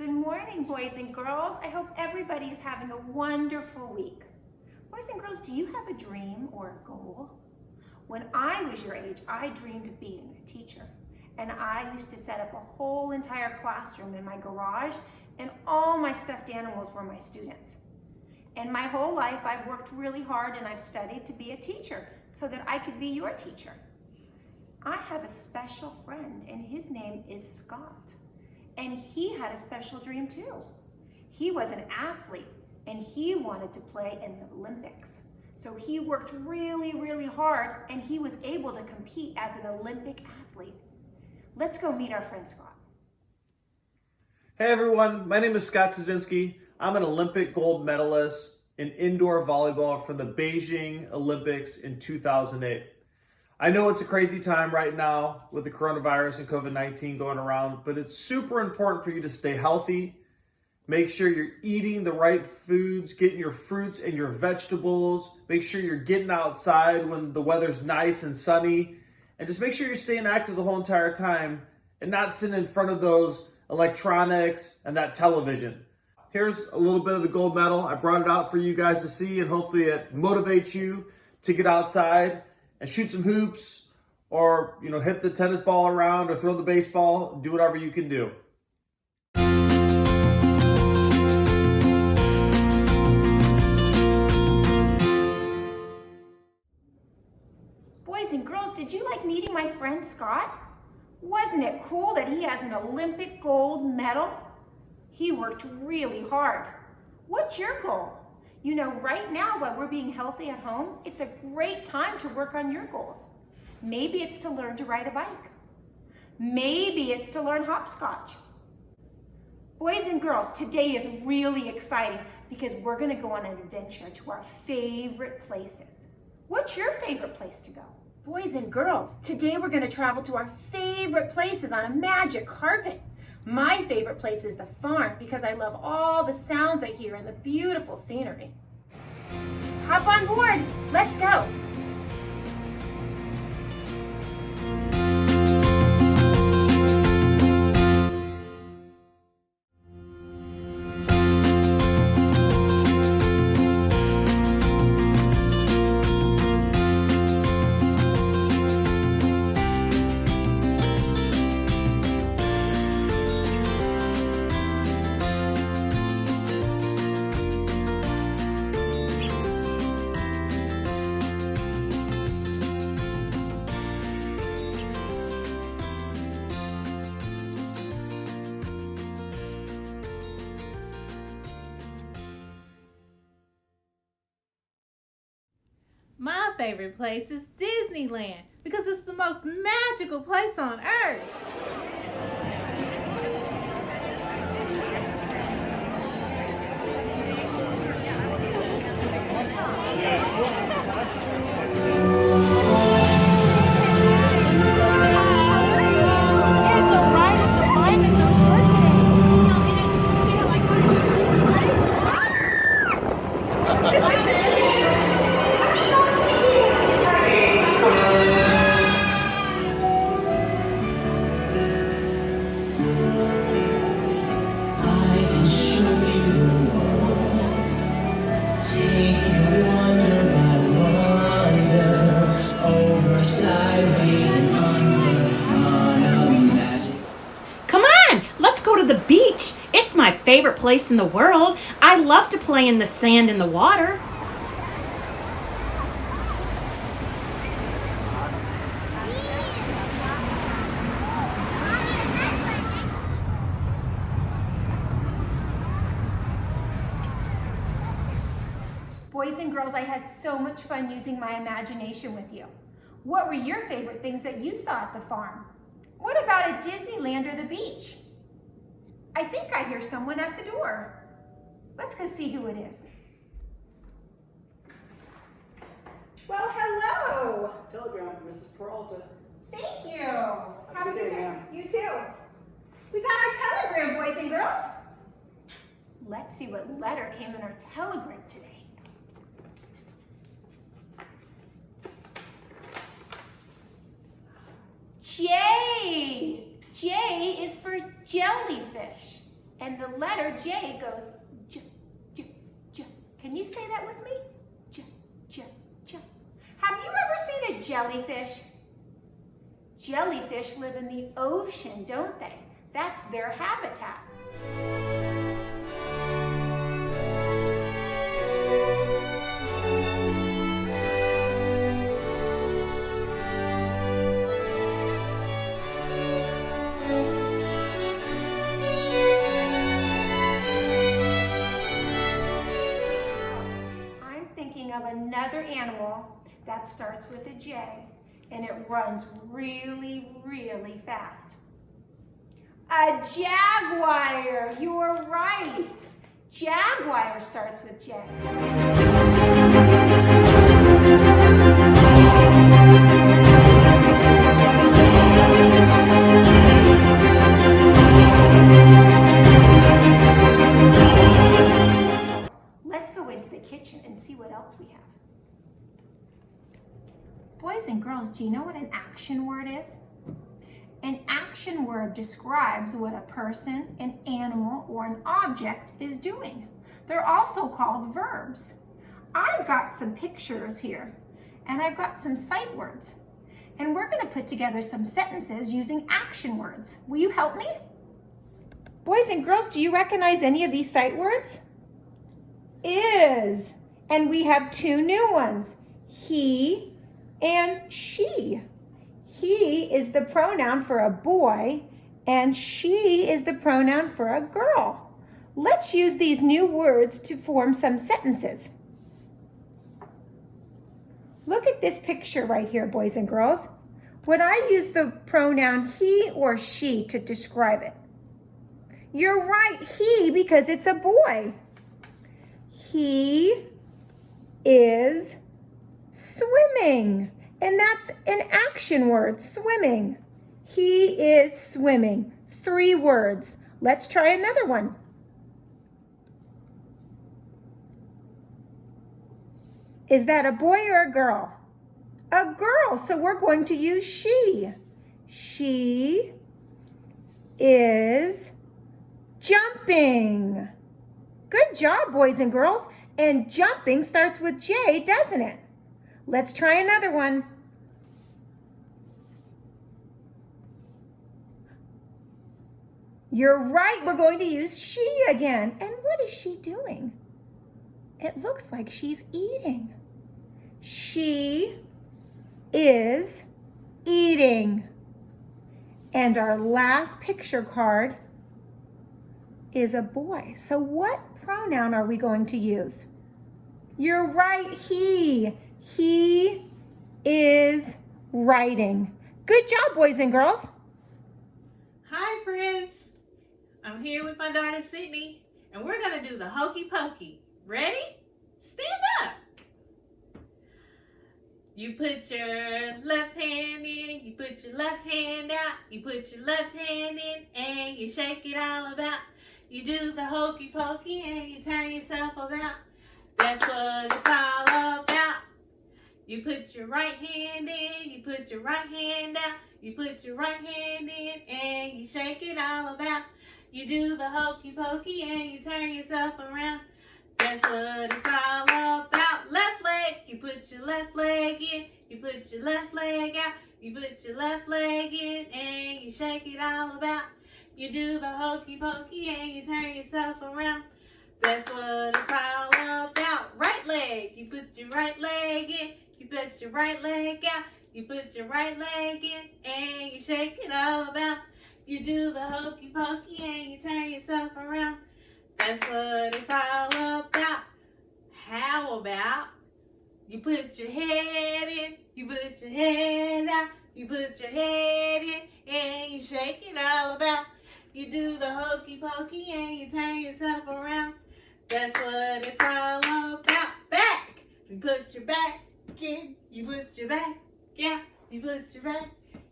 Good morning, boys and girls. I hope everybody is having a wonderful week. Boys and girls, do you have a dream or a goal? When I was your age, I dreamed of being a teacher. And I used to set up a whole entire classroom in my garage, and all my stuffed animals were my students. And my whole life, I've worked really hard and I've studied to be a teacher so that I could be your teacher. I have a special friend, and his name is Scott. And he had a special dream too. He was an athlete, and he wanted to play in the Olympics. So he worked really, really hard, and he was able to compete as an Olympic athlete. Let's go meet our friend Scott. Hey everyone, my name is Scott Szynski. I'm an Olympic gold medalist in indoor volleyball from the Beijing Olympics in 2008. I know it's a crazy time right now with the coronavirus and COVID-19 going around, but it's super important for you to stay healthy. Make sure you're eating the right foods, getting your fruits and your vegetables. Make sure you're getting outside when the weather's nice and sunny. And just make sure you're staying active the whole entire time and not sitting in front of those electronics and that television. Here's a little bit of the gold medal. I brought it out for you guys to see, and hopefully it motivates you to get outside and shoot some hoops, or hit the tennis ball around, or throw the baseball, do whatever you can do. Boys and girls, did you like meeting my friend Scott? Wasn't it cool that he has an Olympic gold medal? He worked really hard. What's your goal? Right now, while we're being healthy at home, it's a great time to work on your goals. Maybe it's to learn to ride a bike. Maybe it's to learn hopscotch. Boys and girls, today is really exciting because we're going to go on an adventure to our favorite places. What's your favorite place to go? Boys and girls, today we're going to travel to our favorite places on a magic carpet. My favorite place is the farm because I love all the sounds I hear and the beautiful scenery. Hop on board, let's go. My favorite place is Disneyland because it's the most magical place on earth. It's my favorite place in the world. I love to play in the sand and the water. Boys and girls, I had so much fun using my imagination with you. What were your favorite things that you saw at the farm? What about at Disneyland or the beach? I think I hear someone at the door. Let's go see who it is. Well, hello. Telegram from Mrs. Peralta. Thank you. Have a good day, ma'am. You too. We got our telegram, boys and girls. Let's see what letter came in our telegram today. J. J is for jellyfish. And the letter J goes j, j, j. Can you say that with me? J, j, j. Have you ever seen a jellyfish? Jellyfish live in the ocean, don't they? That's their habitat. I'm thinking of another animal that starts with a J and it runs really, really fast. A jaguar, you're right. Jaguar starts with J. Let's go into the kitchen and see what else we have. Boys and girls, do you know what an action word is? An action word describes what a person, an animal, or an object is doing. They're also called verbs. I've got some pictures here, and I've got some sight words. And we're going to put together some sentences using action words. Will you help me? Boys and girls, do you recognize any of these sight words? Is. And we have two new ones. He and she. He is the pronoun for a boy, and she is the pronoun for a girl. Let's use these new words to form some sentences. Look at this picture right here, boys and girls. Would I use the pronoun he or she to describe it? You're right, he, because it's a boy. He is swimming. And that's an action word, swimming. He is swimming. 3 words. Let's try another one. Is that a boy or a girl? A girl, so we're going to use she. She is jumping. Good job, boys and girls. And jumping starts with J, doesn't it? Let's try another one. You're right, we're going to use she again. And what is she doing? It looks like she's eating. She is eating. And our last picture card is a boy. So what pronoun are we going to use? You're right, he. He is writing. Good job, boys and girls. Hi, friends. I'm here with my daughter, Sydney, and we're going to do the Hokey Pokey. Ready? Stand up. You put your left hand in, you put your left hand out, you put your left hand in, and you shake it all about. You do the Hokey Pokey, and you turn yourself about. That's what it's all about. You put your right hand in, you put your right hand out, you put your right hand in, and you shake it all about. You do the Hokey Pokey, and you turn yourself around. That's what it's all about. Left leg, you put your left leg in, you put your left leg out, you put your left leg in, and you shake it all about. You do the Hokey Pokey, and you turn yourself around. That's what it's all about. Right leg, you put your right leg in, you put your right leg out, you put your right leg in, and you shake it all about. You do the Hokey Pokey, and you turn yourself around. That's what it's all about. How about you put your head in, you put your head out, you put your head in, and you shake it all about. You do the Hokey Pokey, and you turn yourself around. That's what it's all about. Back, you put your back in, you put your back out, you put your back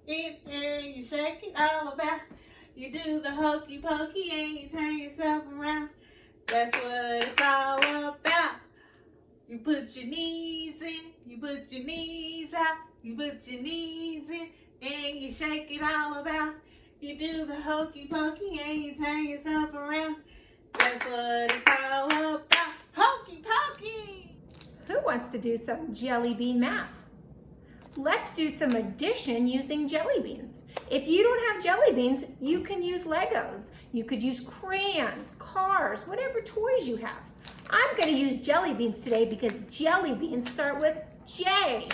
in, and you shake it all about. You do the Hokey Pokey, and you turn yourself around. That's what it's all about. You put your knees in, you put your knees out, you put your knees in, and you shake it all about. You do the Hokey Pokey, and you turn yourself around. wants to do some jelly bean math. Let's do some addition using jelly beans. If you don't have jelly beans, you can use Legos. You could use crayons, cars, whatever toys you have. I'm going to use jelly beans today because jelly beans start with J.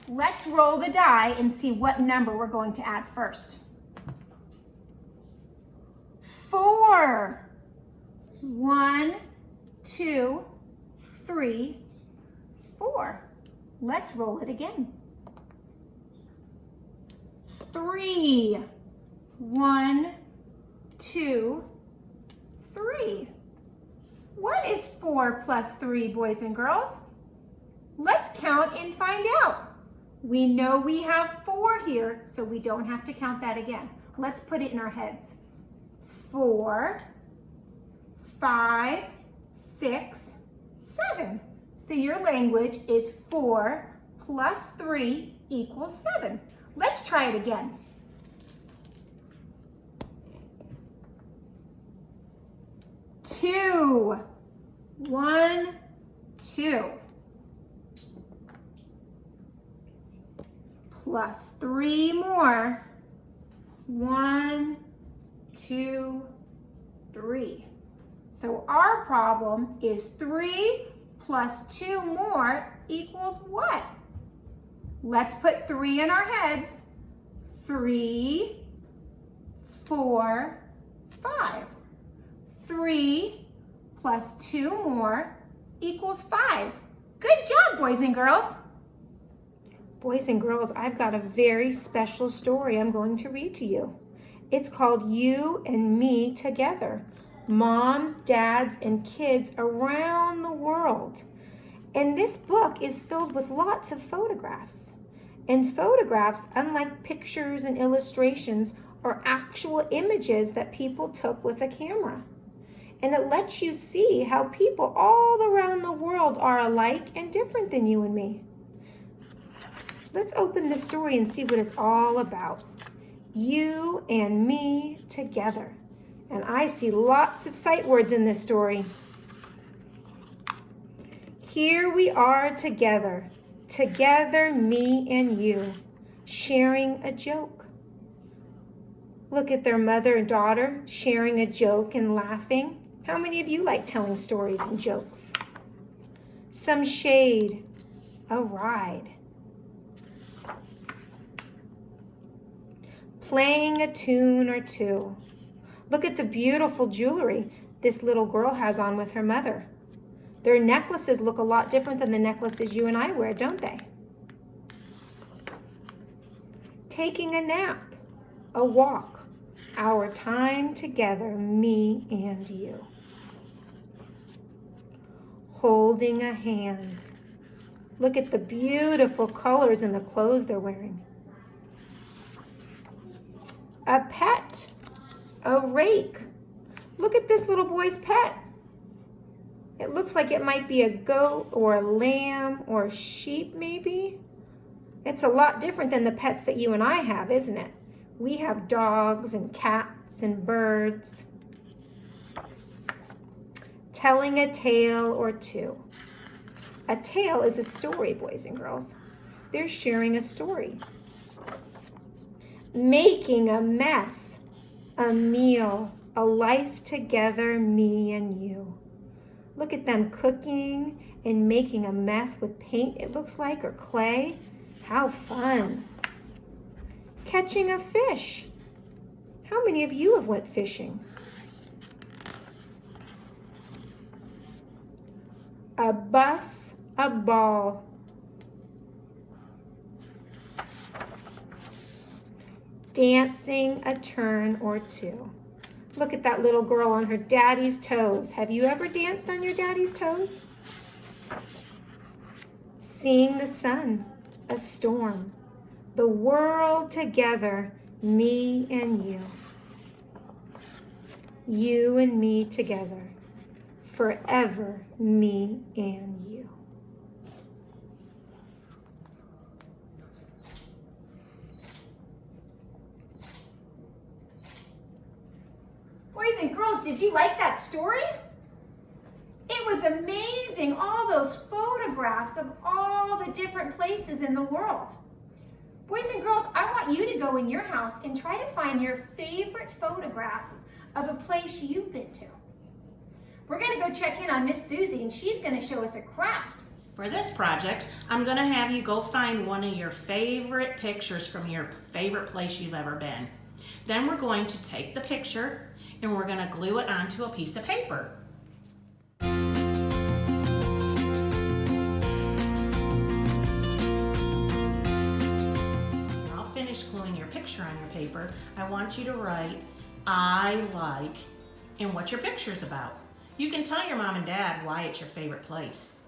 Let's roll the die and see what number we're going to add first. 4. 1, 2, 3, 4. Let's roll it again. 3. 1, 2, 3. What is 4 plus 3, boys and girls? Let's count and find out. We know we have 4 here, so we don't have to count that again. Let's put it in our heads. 4, 5, 6, 7. So your language is 4 plus 3 equals 7. Let's try it again. 2. 1, 2. Plus 3 more. 1, 2, 3. So our problem is 3 plus 2 more equals what? Let's put 3 in our heads. 3, 4, 5. 3 plus 2 more equals 5. Good job, boys and girls. Boys and girls, I've got a very special story I'm going to read to you. It's called You and Me Together. Moms, dads, and kids around the world. And this book is filled with lots of photographs. And photographs, unlike pictures and illustrations, are actual images that people took with a camera. And it lets you see how people all around the world are alike and different than you and me. Let's open the story and see what it's all about. You and me together. And I see lots of sight words in this story. Here we are together. Together, me and you, sharing a joke. Look at their mother and daughter sharing a joke and laughing. How many of you like telling stories and jokes? Some shade, a ride. Playing a tune or two. Look at the beautiful jewelry this little girl has on with her mother. Their necklaces look a lot different than the necklaces you and I wear, don't they? Taking a nap, a walk, our time together, me and you. Holding a hand. Look at the beautiful colors in the clothes they're wearing. A pet, a rake. Look at this little boy's pet. It looks like it might be a goat or a lamb or a sheep maybe. It's a lot different than the pets that you and I have, isn't it? We have dogs and cats and birds. Telling a tale or two. A tale is a story, boys and girls. They're sharing a story. Making a mess, a meal, a life together, me and you. Look at them cooking and making a mess with paint, it looks like, or clay. How fun. Catching a fish. How many of you have went fishing? A bus, a ball. Dancing a turn or two. Look at that little girl on her daddy's toes. Have you ever danced on your daddy's toes? Seeing the sun, a storm, the world together, me and you. You and me together, forever, me and you. Boys and girls, did you like that story? It was amazing, all those photographs of all the different places in the world. Boys and girls, I want you to go in your house and try to find your favorite photograph of a place you've been to. We're gonna go check in on Miss Susie and she's gonna show us a craft. For this project, I'm going to have you go find one of your favorite pictures from your favorite place you've ever been. Then we're going to take the picture and we're going to glue it onto a piece of paper. When I'll finish gluing your picture on your paper, I want you to write, I like, and what your picture's about. You can tell your mom and dad why it's your favorite place.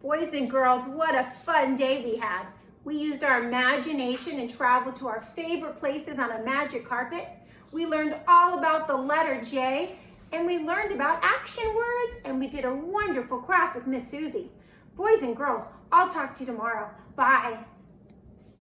Boys and girls, what a fun day we had. We used our imagination and traveled to our favorite places on a magic carpet. We learned all about the letter J, and we learned about action words, and we did a wonderful craft with Miss Susie. Boys and girls, I'll talk to you tomorrow. Bye.